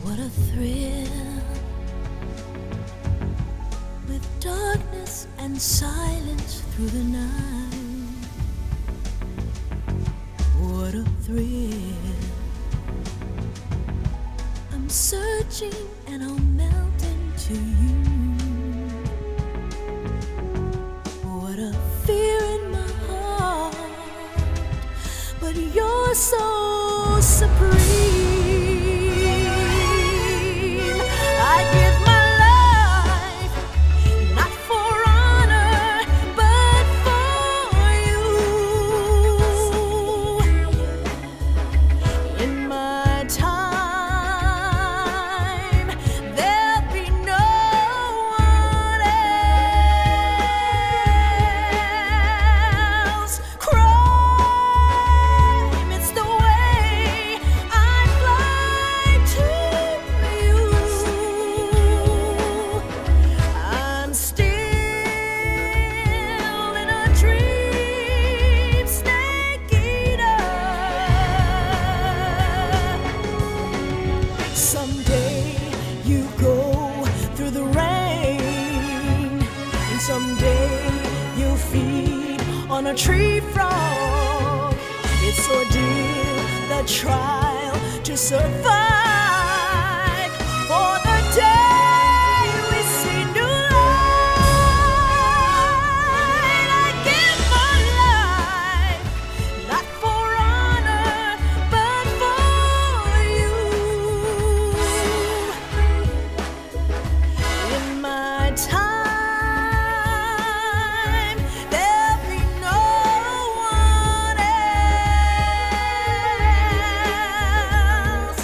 What a thrill, with darkness and silence through the night. What a thrill, I'm searching and I'll melt into you. What a fear in my heart, but you're so supreme. Someday you go through the rain, and someday you feed on a tree frog. It's ordeal, the trial to survive. For the day we see new light, I give my life, not for honor, but for you. In my time, there'll be no one else.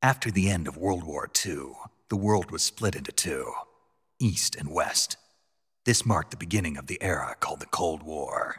After the end of World War II, the world was split into two, East and West. This marked the beginning of the era called the Cold War.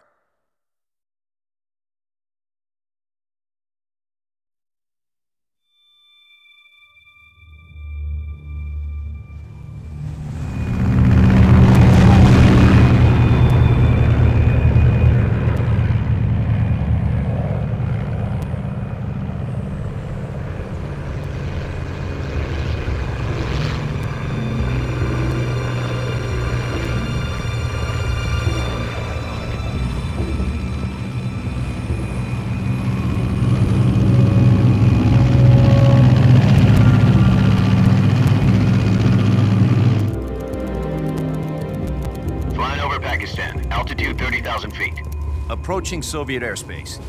Altitude 30,000 feet. Approaching Soviet airspace.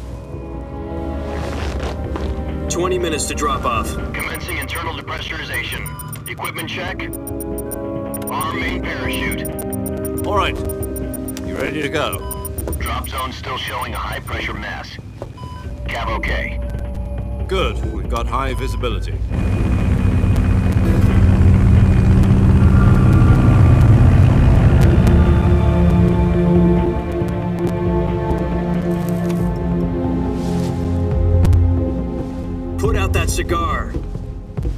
20 minutes to drop off. Commencing internal depressurization. Equipment check. Arm main parachute. All right. You ready to go? Drop zone still showing a high pressure mass. Cav okay. Good. We've got high visibility. Put out that cigar.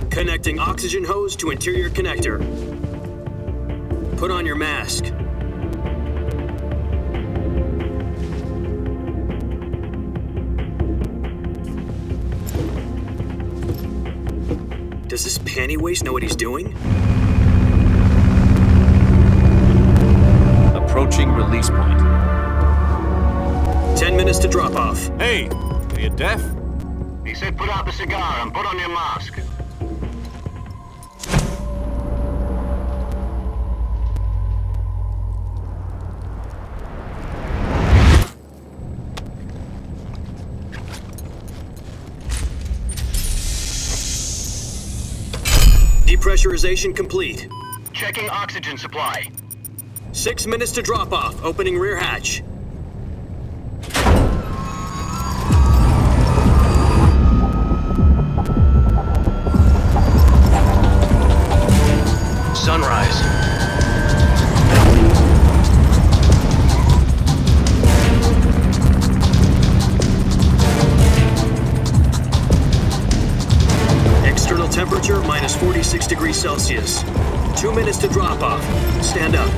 Connecting oxygen hose to interior connector. Put on your mask. Does this panty waste know what he's doing? Approaching release point. 10 minutes to drop off. Hey, are you deaf? He said put out the cigar and put on your mask. Depressurization complete. Checking oxygen supply. 6 minutes to drop off. Opening rear hatch. Sunrise. External temperature minus 46 degrees Celsius. 2 minutes to drop off. Stand up.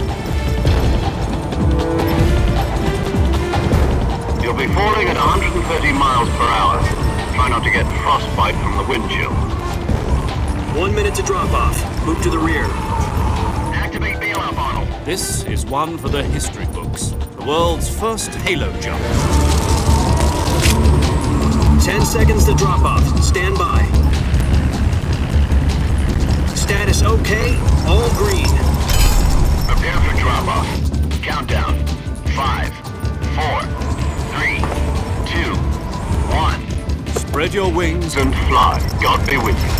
You'll be falling at 130 miles per hour. Try not to get frostbite from the wind chill. 1 minute to drop off. Move to the rear. Activate bailout bottle. This is one for the history books. The world's first halo jump. 10 seconds to drop off. Stand by. Status okay. All green. Prepare for drop off. Countdown. 5, 4, 3, 2, 1. Spread your wings And fly. God be with you.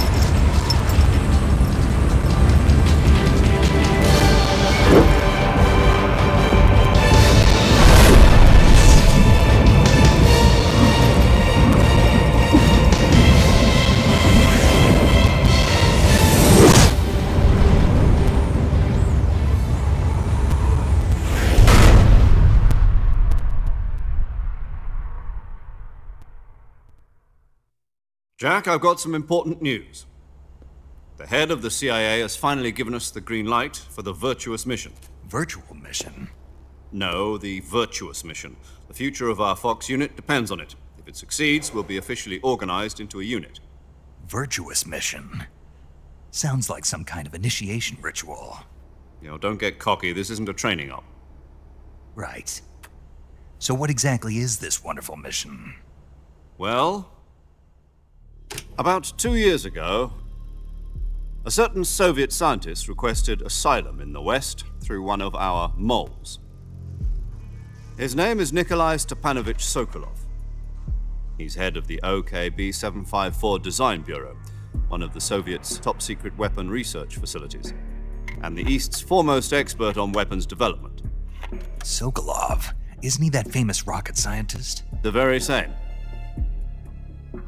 Jack, I've got some important news. The head of the CIA has finally given us the green light for the Virtuous mission. Virtual mission? No, the Virtuous mission. The future of our Fox unit depends on it. If it succeeds, we'll be officially organized into a unit. Virtuous mission? Sounds like some kind of initiation ritual. Don't get cocky. This isn't a training op. Right. So what exactly is this wonderful mission? Well, about 2 years ago, a certain Soviet scientist requested asylum in the West through one of our moles. His name is Nikolai Stepanovich Sokolov. He's head of the OKB 754 Design Bureau, one of the Soviets' top-secret weapon research facilities, and the East's foremost expert on weapons development. Sokolov? Isn't he that famous rocket scientist? The very same.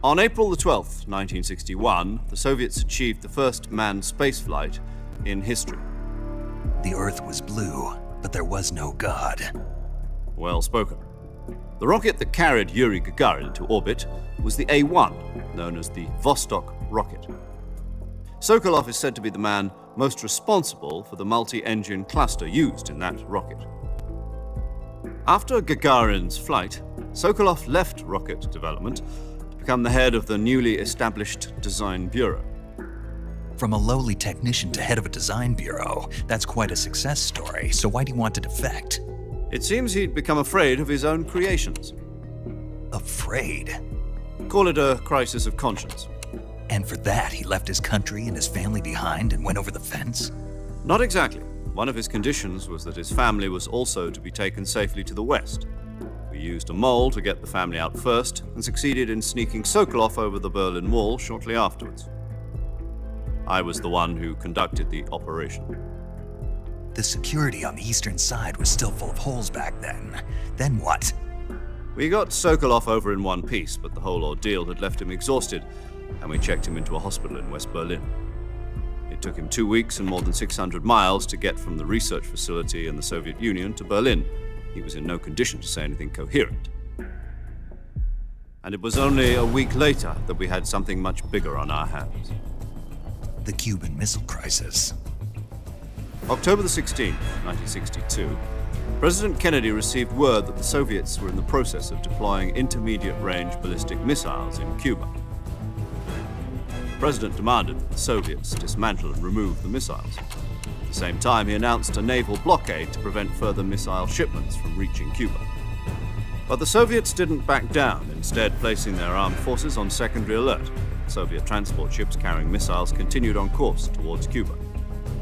On April the 12th, 1961, the Soviets achieved the first manned spaceflight in history. The Earth was blue, but there was no God. Well spoken. The rocket that carried Yuri Gagarin into orbit was the A-1, known as the Vostok rocket. Sokolov is said to be the man most responsible for the multi-engine cluster used in that rocket. After Gagarin's flight, Sokolov left rocket development to become the head of the newly established Design Bureau. From a lowly technician to head of a design bureau, that's quite a success story, so why do you want to defect? It seems he'd become afraid of his own creations. Afraid? Call it a crisis of conscience. And for that, he left his country and his family behind and went over the fence? Not exactly. One of his conditions was that his family was also to be taken safely to the west. We used a mole to get the family out first and succeeded in sneaking Sokolov over the Berlin Wall shortly afterwards. I was the one who conducted the operation. The security on the eastern side was still full of holes back then. Then what? We got Sokolov over in one piece, but the whole ordeal had left him exhausted, and we checked him into a hospital in West Berlin. It took him 2 weeks and more than 600 miles to get from the research facility in the Soviet Union to Berlin. He was in no condition to say anything coherent. And it was only a week later that we had something much bigger on our hands. The Cuban Missile Crisis. October the 16th, 1962, President Kennedy received word that the Soviets were in the process of deploying intermediate-range ballistic missiles in Cuba. The President demanded that the Soviets dismantle and remove the missiles. At the same time, he announced a naval blockade to prevent further missile shipments from reaching Cuba. But the Soviets didn't back down, instead placing their armed forces on secondary alert. Soviet transport ships carrying missiles continued on course towards Cuba.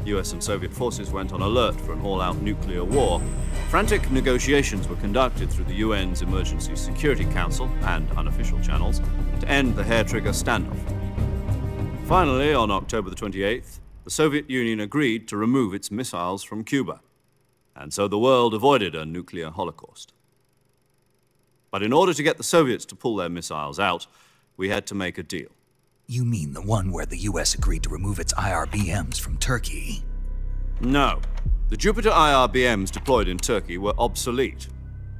US and Soviet forces went on alert for an all-out nuclear war. Frantic negotiations were conducted through the UN's Emergency Security Council and unofficial channels to end the hair-trigger standoff. Finally, on October the 28th, the Soviet Union agreed to remove its missiles from Cuba, and so the world avoided a nuclear holocaust. But in order to get the Soviets to pull their missiles out, we had to make a deal. You mean the one where the US agreed to remove its IRBMs from Turkey? No. The Jupiter IRBMs deployed in Turkey were obsolete,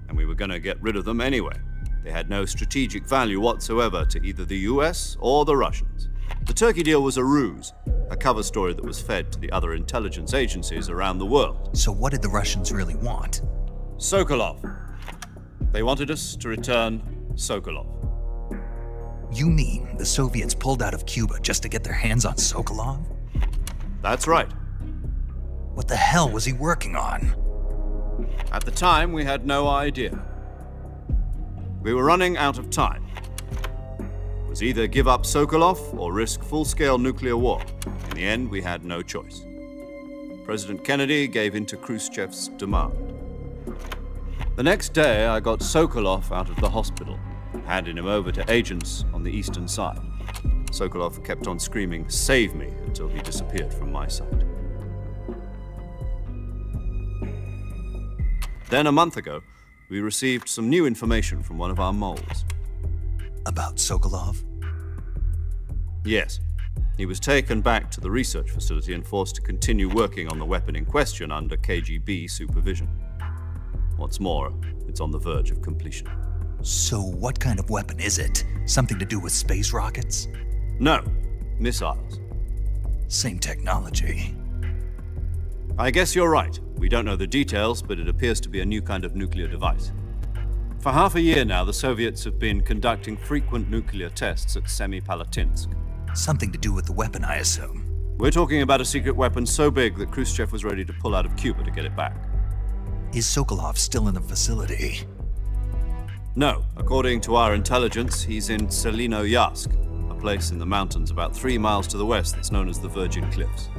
and we were going to get rid of them anyway. They had no strategic value whatsoever to either the US or the Russians. The Turkey deal was a ruse, a cover story that was fed to the other intelligence agencies around the world. So what did the Russians really want? Sokolov. They wanted us to return Sokolov. You mean the Soviets pulled out of Cuba just to get their hands on Sokolov? That's right. What the hell was he working on? At the time, we had no idea. We were running out of time. It was either give up Sokolov or risk full-scale nuclear war. In the end, we had no choice. President Kennedy gave in to Khrushchev's demand. The next day, I got Sokolov out of the hospital, handing him over to agents on the eastern side. Sokolov kept on screaming, "Save me," until he disappeared from my sight. Then a month ago, we received some new information from one of our moles. About Sokolov? Yes. He was taken back to the research facility and forced to continue working on the weapon in question under KGB supervision. What's more, it's on the verge of completion. So what kind of weapon is it? Something to do with space rockets? No, missiles. Same technology. I guess you're right. We don't know the details, but it appears to be a new kind of nuclear device. For half a year now, the Soviets have been conducting frequent nuclear tests at Semipalatinsk. Something to do with the weapon, I assume. We're talking about a secret weapon so big that Khrushchev was ready to pull out of Cuba to get it back. Is Sokolov still in the facility? No. According to our intelligence, he's in Selinoyarsk, a place in the mountains about 3 miles to the west that's known as the Virgin Cliffs.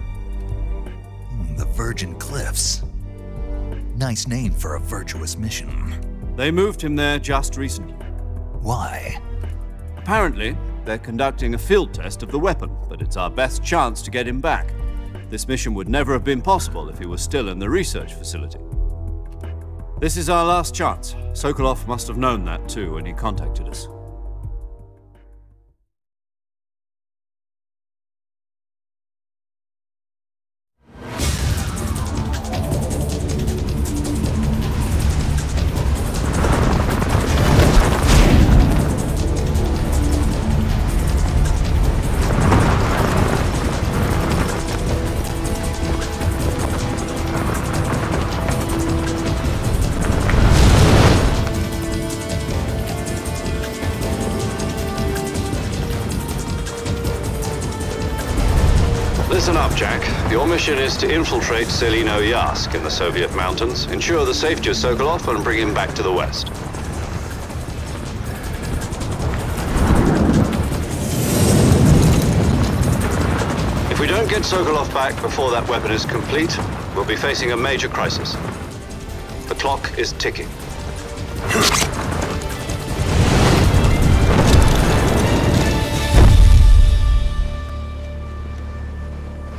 The Virgin Cliffs. Nice name for a virtuous mission. They moved him there just recently. Why? Apparently, they're conducting a field test of the weapon, but it's our best chance to get him back. This mission would never have been possible if he was still in the research facility. This is our last chance. Sokolov must have known that too when he contacted us. up, Jack. Your mission is to infiltrate Selino-Yask in the Soviet mountains, ensure the safety of Sokolov, and bring him back to the West. If we don't get Sokolov back before that weapon is complete, we'll be facing a major crisis. The clock is ticking.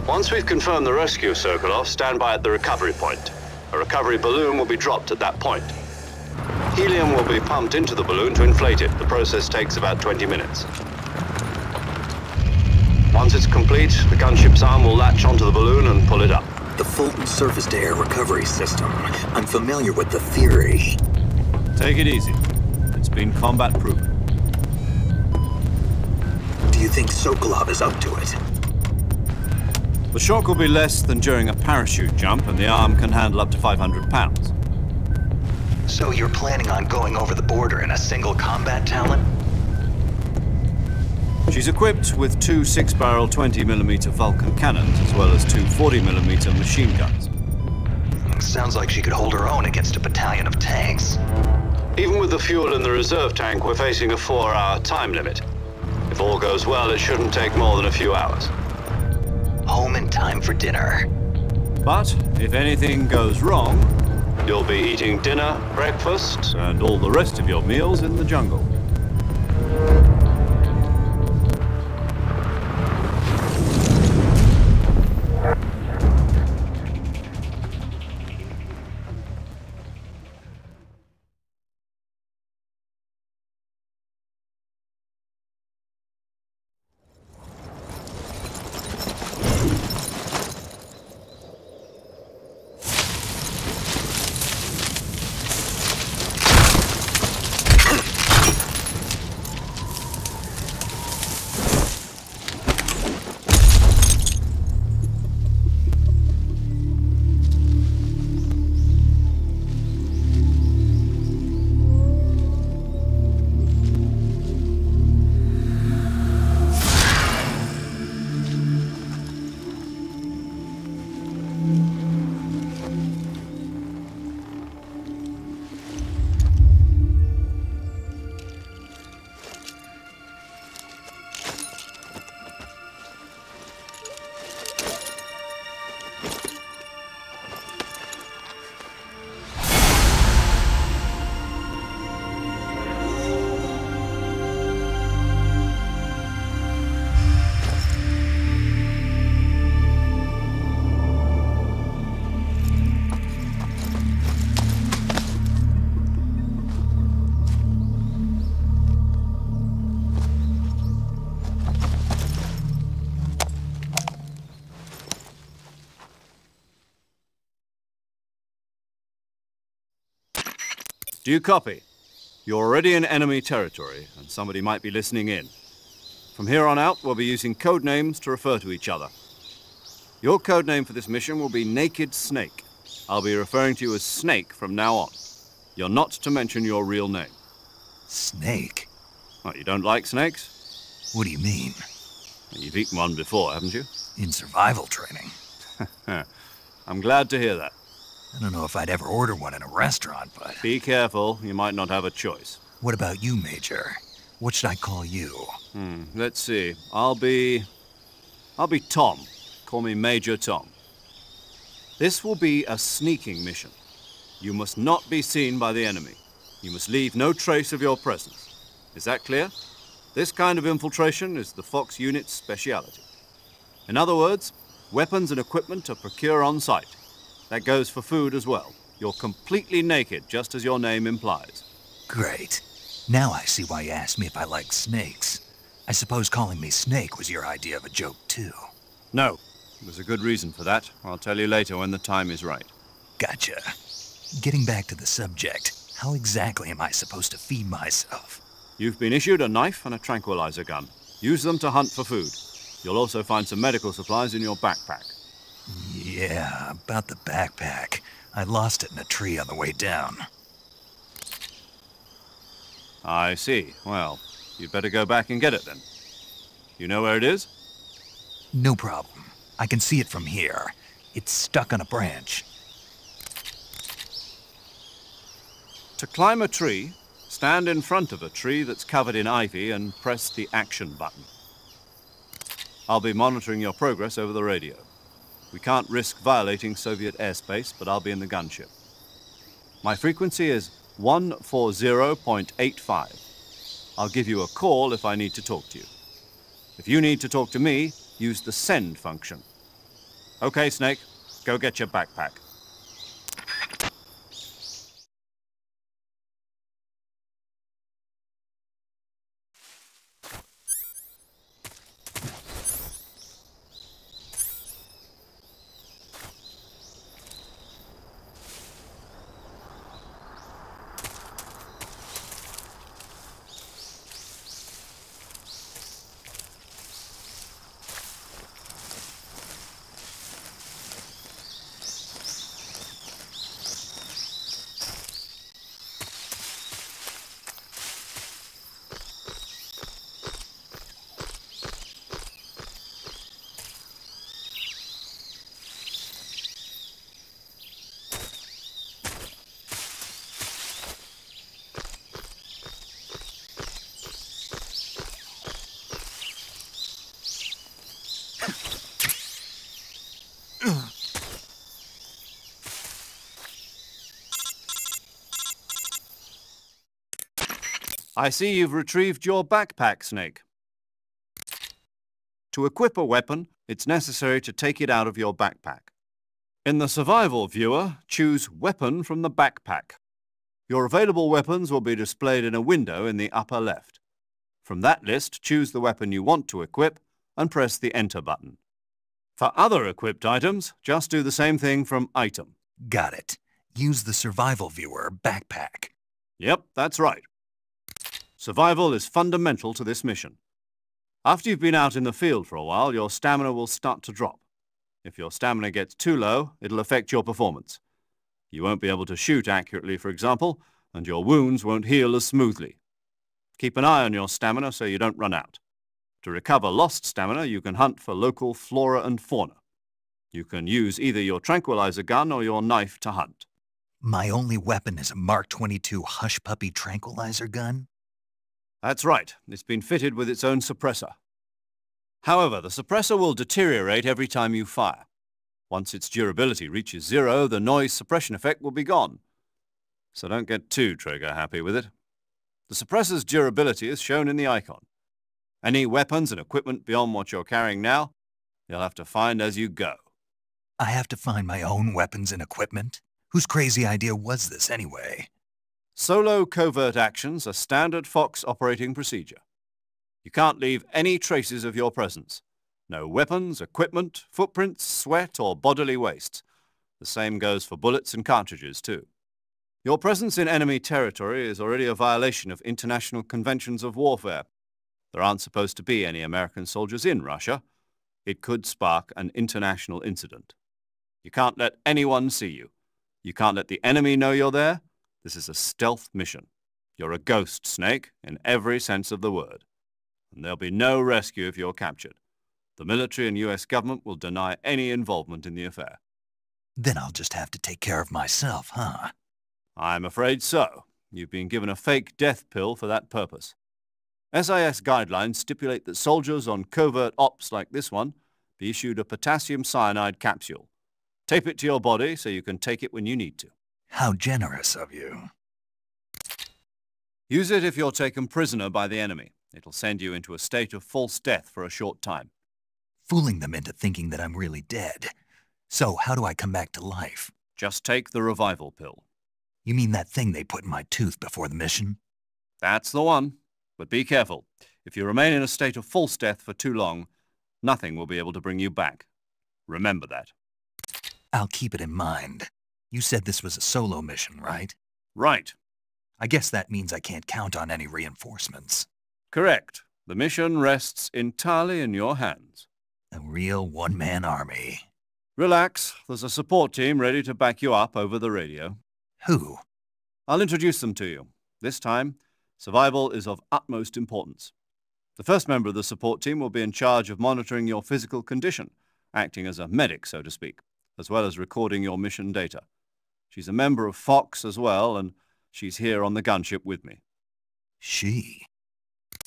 Once we've confirmed the rescue of Sokolov, stand by at the recovery point. A recovery balloon will be dropped at that point. Helium will be pumped into the balloon to inflate it. The process takes about 20 minutes. Once it's complete, the gunship's arm will latch onto the balloon and pull it up. The Fulton surface-to-air recovery system. I'm familiar with the theory. Take it easy. It's been combat-proven. Do you think Sokolov is up to it? The shock will be less than during a parachute jump, and the arm can handle up to 500 pounds. So you're planning on going over the border in a single combat Talon? She's equipped with two 6-barrel 20mm Vulcan cannons, as well as two 40mm machine guns. Sounds like she could hold her own against a battalion of tanks. Even with the fuel in the reserve tank, we're facing a 4-hour time limit. If all goes well, it shouldn't take more than a few hours. Home in time for dinner. But if anything goes wrong, you'll be eating dinner, breakfast, and all the rest of your meals in the jungle. Do you copy? You're already in enemy territory, and somebody might be listening in. From here on out, we'll be using code names to refer to each other. Your code name for this mission will be Naked Snake. I'll be referring to you as Snake from now on. You're not to mention your real name. Snake? What, you don't like snakes? What do you mean? You've eaten one before, haven't you? In survival training. I'm glad to hear that. I don't know if I'd ever order one in a restaurant, but... Be careful, you might not have a choice. What about you, Major? What should I call you? Let's see. I'll be Tom. Call me Major Tom. This will be a sneaking mission. You must not be seen by the enemy. You must leave no trace of your presence. Is that clear? This kind of infiltration is the Fox unit's speciality. In other words, weapons and equipment are procured on site. That goes for food as well. You're completely naked, just as your name implies. Great. Now I see why you asked me if I like snakes. I suppose calling me Snake was your idea of a joke, too. No. There's a good reason for that. I'll tell you later when the time is right. Gotcha. Getting back to the subject, how exactly am I supposed to feed myself? You've been issued a knife and a tranquilizer gun. Use them to hunt for food. You'll also find some medical supplies in your backpack. Yeah, about the backpack. I lost it in a tree on the way down. I see. Well, you'd better go back and get it then. You know where it is? No problem. I can see it from here. It's stuck on a branch. To climb a tree, stand in front of a tree that's covered in ivy and press the action button. I'll be monitoring your progress over the radio. We can't risk violating Soviet airspace, but I'll be in the gunship. My frequency is 140.85. I'll give you a call if I need to talk to you. If you need to talk to me, use the send function. Okay, Snake, go get your backpack. I see you've retrieved your backpack, Snake. To equip a weapon, it's necessary to take it out of your backpack. In the survival viewer, choose Weapon from the backpack. Your available weapons will be displayed in a window in the upper left. From that list, choose the weapon you want to equip and press the Enter button. For other equipped items, just do the same thing from Item. Got it. Use the survival viewer backpack. Yep, that's right. Survival is fundamental to this mission. After you've been out in the field for a while, your stamina will start to drop. If your stamina gets too low, it'll affect your performance. You won't be able to shoot accurately, for example, and your wounds won't heal as smoothly. Keep an eye on your stamina so you don't run out. To recover lost stamina, you can hunt for local flora and fauna. You can use either your tranquilizer gun or your knife to hunt. My only weapon is a Mark 22 Hush Puppy tranquilizer gun? That's right. It's been fitted with its own suppressor. However, the suppressor will deteriorate every time you fire. Once its durability reaches 0, the noise suppression effect will be gone. So don't get too trigger-happy with it. The suppressor's durability is shown in the icon. Any weapons and equipment beyond what you're carrying now, you'll have to find as you go. I have to find my own weapons and equipment? Whose crazy idea was this anyway? Solo covert actions are standard Fox operating procedure. You can't leave any traces of your presence. No weapons, equipment, footprints, sweat, or bodily waste. The same goes for bullets and cartridges, too. Your presence in enemy territory is already a violation of international conventions of warfare. There aren't supposed to be any American soldiers in Russia. It could spark an international incident. You can't let anyone see you. You can't let the enemy know you're there. This is a stealth mission. You're a ghost, Snake, in every sense of the word. And there'll be no rescue if you're captured. The military and US government will deny any involvement in the affair. Then I'll just have to take care of myself, huh? I'm afraid so. You've been given a fake death pill for that purpose. SIS guidelines stipulate that soldiers on covert ops like this one be issued a potassium cyanide capsule. Tape it to your body so you can take it when you need to. How generous of you. Use it if you're taken prisoner by the enemy. It'll send you into a state of false death for a short time. Fooling them into thinking that I'm really dead. So how do I come back to life? Just take the revival pill. You mean that thing they put in my tooth before the mission? That's the one. But be careful. If you remain in a state of false death for too long, nothing will be able to bring you back. Remember that. I'll keep it in mind. You said this was a solo mission, right? Right. I guess that means I can't count on any reinforcements. Correct. The mission rests entirely in your hands. A real one-man army. Relax. There's a support team ready to back you up over the radio. Who? I'll introduce them to you. This time, survival is of utmost importance. The first member of the support team will be in charge of monitoring your physical condition acting as a medic, so to speak, as well as recording your mission data. She's a member of Fox as well, and she's here on the gunship with me. She?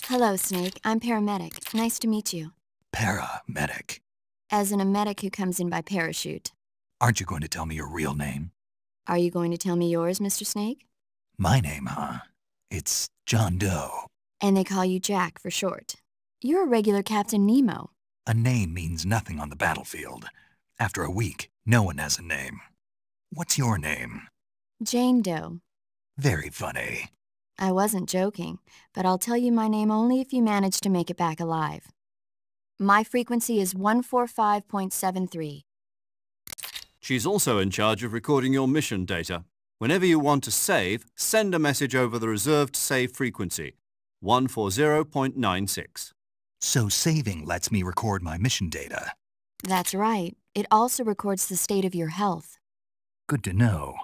Hello, Snake. I'm paramedic. Nice to meet you. Paramedic. As in a medic who comes in by parachute. Aren't you going to tell me your real name? Are you going to tell me yours, Mr. Snake? My name, huh? It's John Doe. And they call you Jack for short. You're a regular Captain Nemo. A name means nothing on the battlefield. After a week, no one has a name. What's your name? Jane Doe. Very funny. I wasn't joking, but I'll tell you my name only if you manage to make it back alive. My frequency is 145.73. She's also in charge of recording your mission data. Whenever you want to save, send a message over the reserved save frequency, 140.96. So saving lets me record my mission data. That's right. It also records the state of your health. Good to know.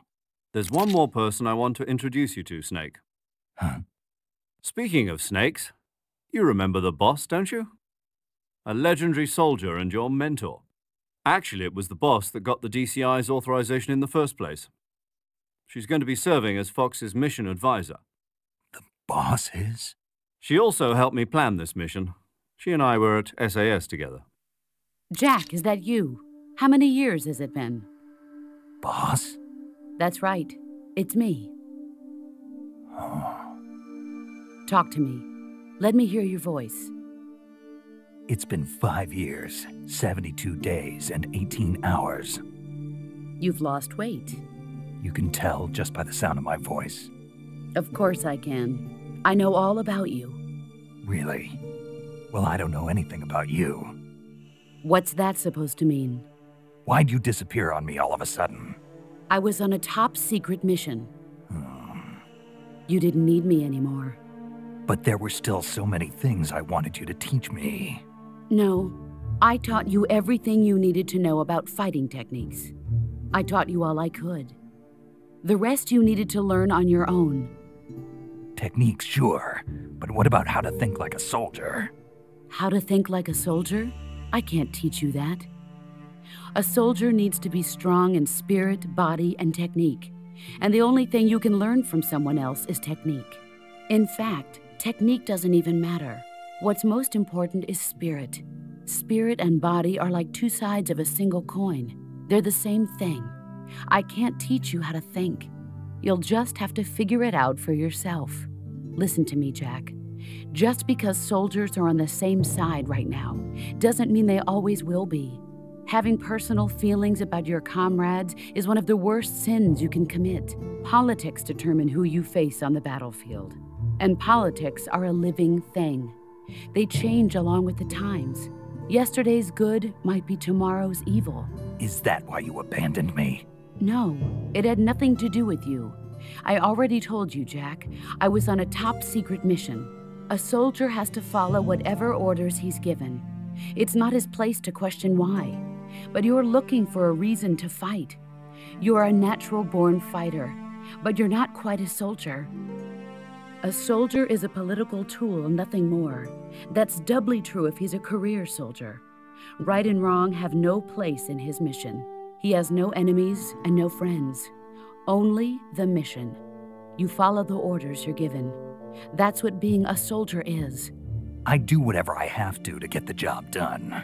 There's one more person I want to introduce you to, Snake. Huh? Speaking of snakes, you remember the boss, don't you? A legendary soldier and your mentor. Actually, it was the boss that got the DCI's authorization in the first place. She's going to be serving as Fox's mission advisor. The boss is? She also helped me plan this mission. She and I were at SAS together. Jack, is that you? How many years has it been? Boss? That's right. It's me. Oh. Talk to me. Let me hear your voice. It's been 5 years, 72 days, and 18 hours. You've lost weight. You can tell just by the sound of my voice. Of course I can. I know all about you. Really? Well, I don't know anything about you. What's that supposed to mean? Why'd you disappear on me all of a sudden? I was on a top-secret mission. You didn't need me anymore. But there were still so many things I wanted you to teach me. No, I taught you everything you needed to know about fighting techniques. I taught you all I could. The rest you needed to learn on your own. Techniques, sure. But what about how to think like a soldier? How to think like a soldier? I can't teach you that. A soldier needs to be strong in spirit, body, and technique. And the only thing you can learn from someone else is technique. In fact, technique doesn't even matter. What's most important is spirit. Spirit and body are like two sides of a single coin. They're the same thing. I can't teach you how to think. You'll just have to figure it out for yourself. Listen to me, Jack. Just because soldiers are on the same side right now doesn't mean they always will be. Having personal feelings about your comrades is one of the worst sins you can commit. Politics determine who you face on the battlefield. And politics are a living thing. They change along with the times. Yesterday's good might be tomorrow's evil. Is that why you abandoned me? No, it had nothing to do with you. I already told you, Jack. I was on a top-secret mission. A soldier has to follow whatever orders he's given. It's not his place to question why. But you're looking for a reason to fight. You're a natural-born fighter, but you're not quite a soldier. A soldier is a political tool, nothing more. That's doubly true if he's a career soldier. Right and wrong have no place in his mission. He has no enemies and no friends. Only the mission. You follow the orders you're given. That's what being a soldier is. I do whatever I have to get the job done.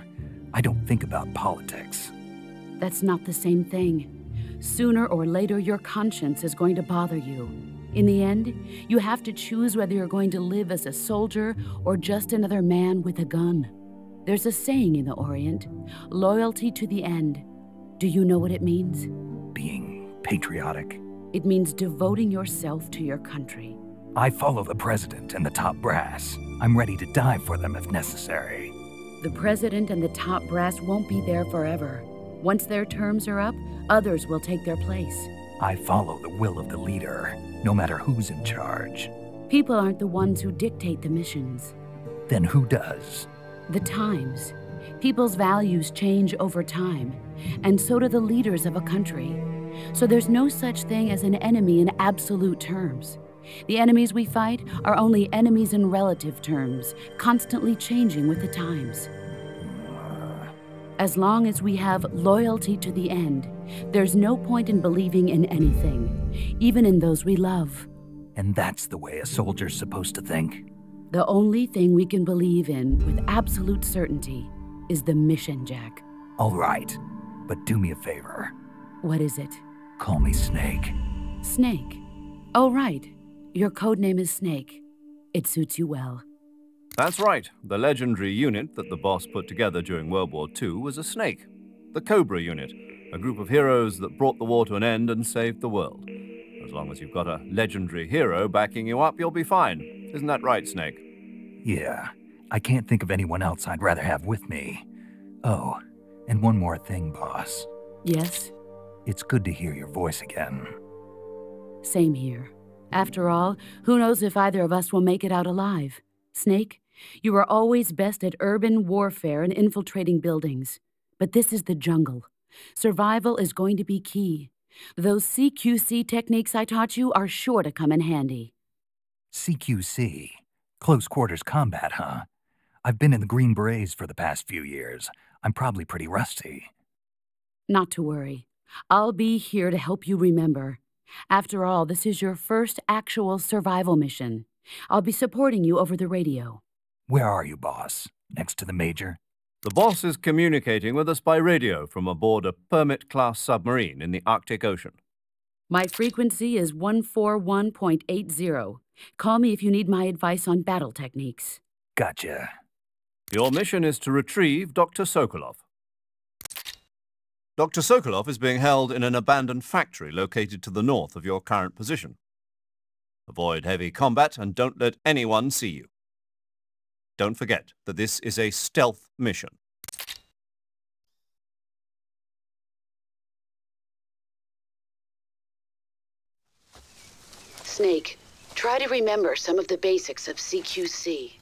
I don't think about politics. That's not the same thing. Sooner or later, your conscience is going to bother you. In the end, you have to choose whether you're going to live as a soldier or just another man with a gun. There's a saying in the Orient, loyalty to the end. Do you know what it means? Being patriotic. It means devoting yourself to your country. I follow the president and the top brass. I'm ready to die for them if necessary. The president and the top brass won't be there forever. Once their terms are up, others will take their place. I follow the will of the leader, no matter who's in charge. People aren't the ones who dictate the missions. Then who does? The times. People's values change over time, and so do the leaders of a country. So there's no such thing as an enemy in absolute terms. The enemies we fight are only enemies in relative terms, constantly changing with the times. As long as we have loyalty to the end, there's no point in believing in anything, even in those we love. And that's the way a soldier's supposed to think? The only thing we can believe in with absolute certainty is the mission, Jack. All right, but do me a favor. What is it? Call me Snake. Snake. Oh, right. Your code name is Snake. It suits you well. That's right. The legendary unit that the boss put together during World War II was a snake. The Cobra unit, a group of heroes that brought the war to an end and saved the world. As long as you've got a legendary hero backing you up, you'll be fine. Isn't that right, Snake? Yeah, I can't think of anyone else I'd rather have with me. Oh, and one more thing, boss. Yes? It's good to hear your voice again. Same here. After all, who knows if either of us will make it out alive? Snake, you are always best at urban warfare and infiltrating buildings. But this is the jungle. Survival is going to be key. Those CQC techniques I taught you are sure to come in handy. CQC? Close quarters combat, huh? I've been in the Green Berets for the past few years. I'm probably pretty rusty. Not to worry. I'll be here to help you remember. After all, this is your first actual survival mission. I'll be supporting you over the radio. Where are you, boss? Next to the Major? The boss is communicating with us by radio from aboard a Permit-class submarine in the Arctic Ocean. My frequency is 141.80. Call me if you need my advice on battle techniques. Gotcha. Your mission is to retrieve Dr. Sokolov. Dr. Sokolov is being held in an abandoned factory located to the north of your current position. Avoid heavy combat and don't let anyone see you. Don't forget that this is a stealth mission. Snake, try to remember some of the basics of CQC.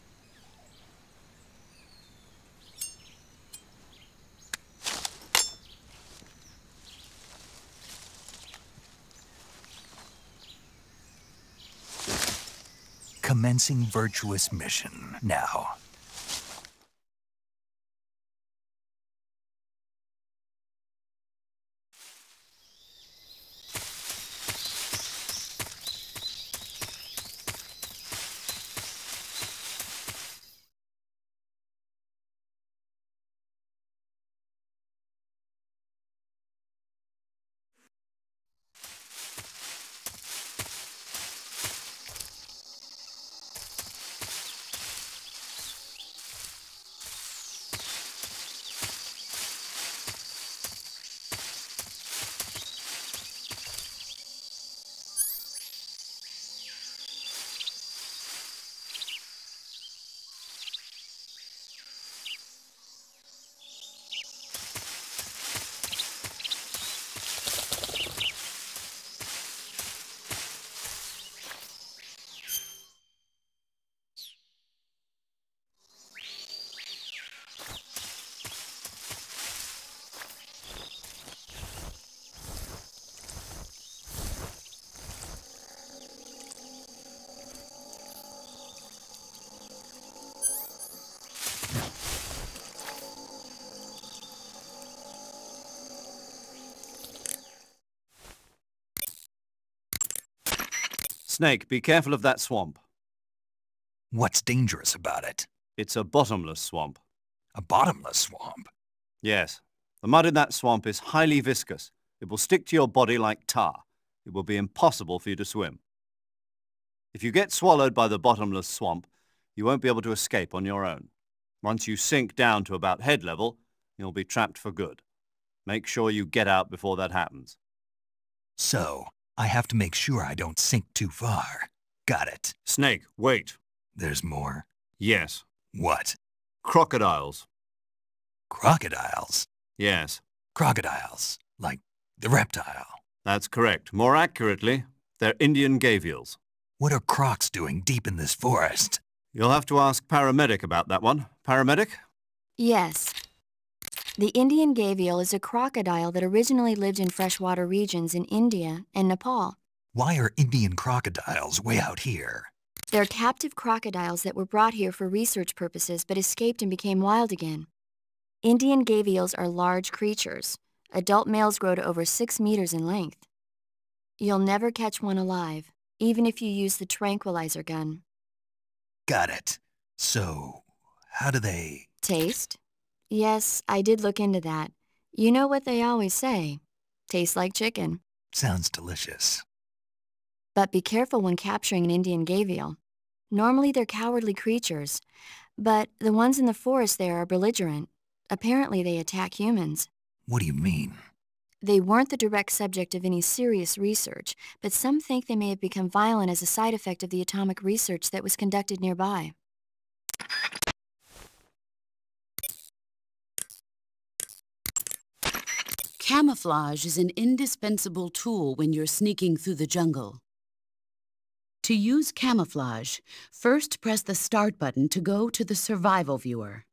Commencing virtuous mission now. Snake, be careful of that swamp. What's dangerous about it? It's a bottomless swamp. A bottomless swamp? Yes. The mud in that swamp is highly viscous. It will stick to your body like tar. It will be impossible for you to swim. If you get swallowed by the bottomless swamp, you won't be able to escape on your own. Once you sink down to about head level, you'll be trapped for good. Make sure you get out before that happens. So, I have to make sure I don't sink too far. Got it. Snake, wait. There's more? Yes. What? Crocodiles. Crocodiles? Yes. Crocodiles, like the reptile. That's correct. More accurately, they're Indian gavials. What are crocs doing deep in this forest? You'll have to ask Paramedic about that one. Paramedic? Yes. The Indian gavial is a crocodile that originally lived in freshwater regions in India and Nepal. Why are Indian crocodiles way out here? They're captive crocodiles that were brought here for research purposes but escaped and became wild again. Indian gavials are large creatures. Adult males grow to over 6 meters in length. You'll never catch one alive, even if you use the tranquilizer gun. Got it. So, how do they... Taste? Yes, I did look into that. You know what they always say. Tastes like chicken. Sounds delicious. But be careful when capturing an Indian gavial. Normally they're cowardly creatures, but the ones in the forest there are belligerent. Apparently they attack humans. What do you mean? They weren't the direct subject of any serious research, but some think they may have become violent as a side effect of the atomic research that was conducted nearby. Camouflage is an indispensable tool when you're sneaking through the jungle. To use camouflage, first press the Start button to go to the Survival Viewer.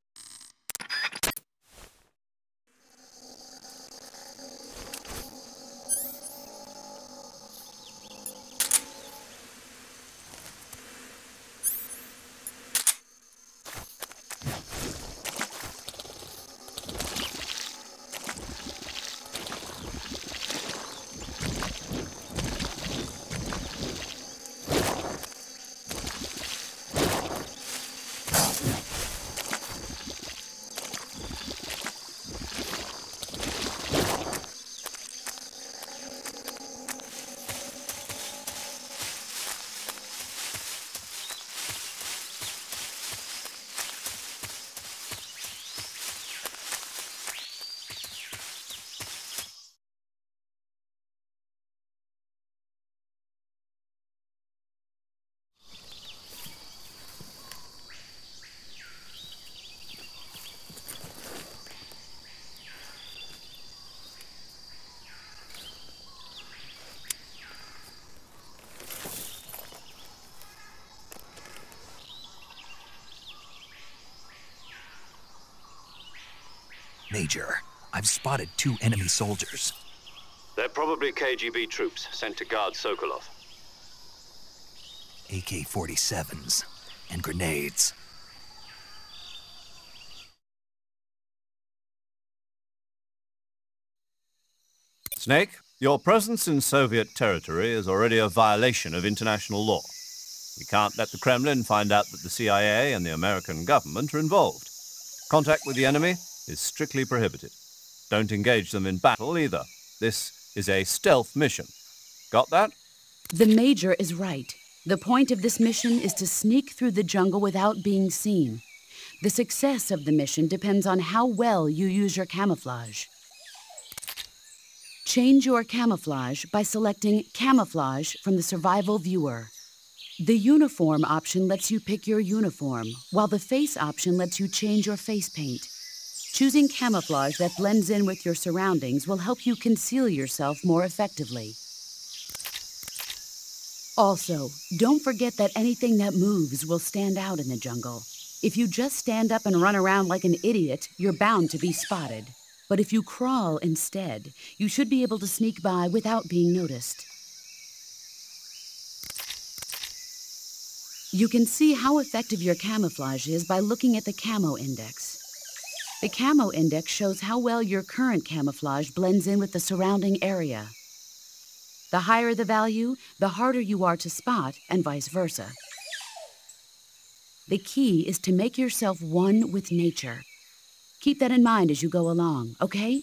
Major, I've spotted 2 enemy soldiers. They're probably KGB troops sent to guard Sokolov. AK-47s and grenades. Snake, your presence in Soviet territory is already a violation of international law. We can't let the Kremlin find out that the CIA and the American government are involved. Contact with the enemy is strictly prohibited. Don't engage them in battle either. This is a stealth mission. Got that? The Major is right. The point of this mission is to sneak through the jungle without being seen. The success of the mission depends on how well you use your camouflage. Change your camouflage by selecting Camouflage from the Survival Viewer. The Uniform option lets you pick your uniform, while the Face option lets you change your face paint. Choosing camouflage that blends in with your surroundings will help you conceal yourself more effectively. Also, don't forget that anything that moves will stand out in the jungle. If you just stand up and run around like an idiot, you're bound to be spotted. But if you crawl instead, you should be able to sneak by without being noticed. You can see how effective your camouflage is by looking at the Camo Index. The Camo Index shows how well your current camouflage blends in with the surrounding area. The higher the value, the harder you are to spot, and vice versa. The key is to make yourself one with nature. Keep that in mind as you go along, okay?